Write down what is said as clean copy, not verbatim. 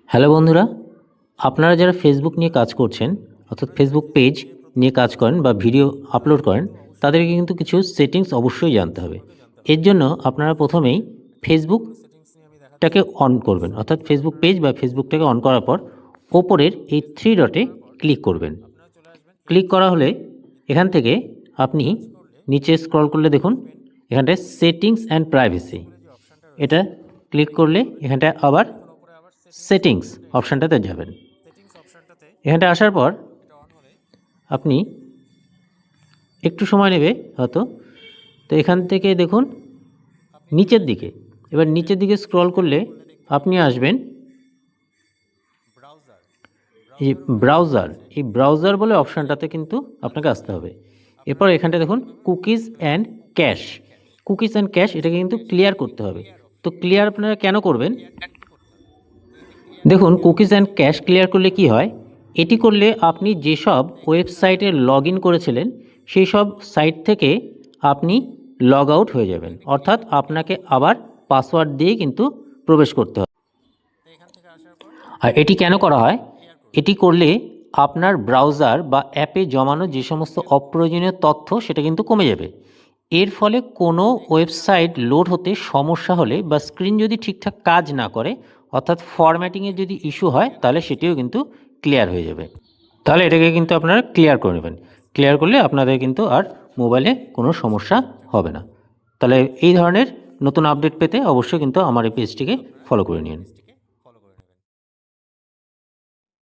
Hello বন্ধুরা, আপনারা যারা ফেসবুক নিয়ে কাজ করছেন অর্থাৎ ফেসবুক পেজ নিয়ে কাজ করেন বা ভিডিও আপলোড করেন, তাদেরকে কিন্তু কিছু সেটিংস অবশ্যই জানতে হবে। এর জন্য আপনারা প্রথমেই ফেসবুকটাকে অন করবেন, অর্থাৎ ফেসবুক পেজ বা ফেসবুকটাকে অন করার পর ওপরের এই 3 ডটে ক্লিক করবেন। ক্লিক করা হলে এখান থেকে আপনি নিচে স্ক্রল করলে দেখুন এখানটায় সেটিংস অ্যান্ড প্রাইভেসি, এটা ক্লিক করলে এখানটায় আবার সেটিংস অপশানটাতে যাবেন। এখানটা আসার পর আপনি একটু সময় নেবে হয়তো, তো এখান থেকে দেখুন নিচের দিকে, এবার নিচের দিকে স্ক্রল করলে আপনি আসবেন এই ব্রাউজার, এই ব্রাউজার বলে অপশানটাতে কিন্তু আপনাকে আসতে হবে। এরপর এখানটা দেখুন cookies and cash, cookies and cash এটাকে কিন্তু ক্লিয়ার করতে হবে। তো ক্লিয়ার আপনারা কেন করবেন? দেখুন কুকিজ অ্যান্ড ক্যাশ ক্লিয়ার করলে কি হয়, এটি করলে আপনি যেসব ওয়েবসাইটে লগ ইন করেছিলেন সেই সব সাইট থেকে আপনি লগ আউট হয়ে যাবেন, অর্থাৎ আপনাকে আবার পাসওয়ার্ড দিয়ে কিন্তু প্রবেশ করতে হবে। আর এটি কেন করা হয়? এটি করলে আপনার ব্রাউজার বা অ্যাপে জমানো যে সমস্ত অপ্রয়োজনীয় তথ্য সেটা কিন্তু কমে যাবে। এর ফলে কোনো ওয়েবসাইট লোড হতে সমস্যা হলে বা স্ক্রিন যদি ঠিকঠাক কাজ না করে অর্থাৎ ফরম্যাটিংয়ের যদি ইস্যু হয় তাহলে সেটিও কিন্তু ক্লিয়ার হয়ে যাবে। তাহলে এটাকে কিন্তু আপনারা ক্লিয়ার করে নেবেন। ক্লিয়ার করলে আপনাদের কিন্তু আর মোবাইলে কোনো সমস্যা হবে না। তাহলে এই ধরনের নতুন আপডেট পেতে অবশ্যই কিন্তু আমার এই পেজটিকে ফলো করে নিন।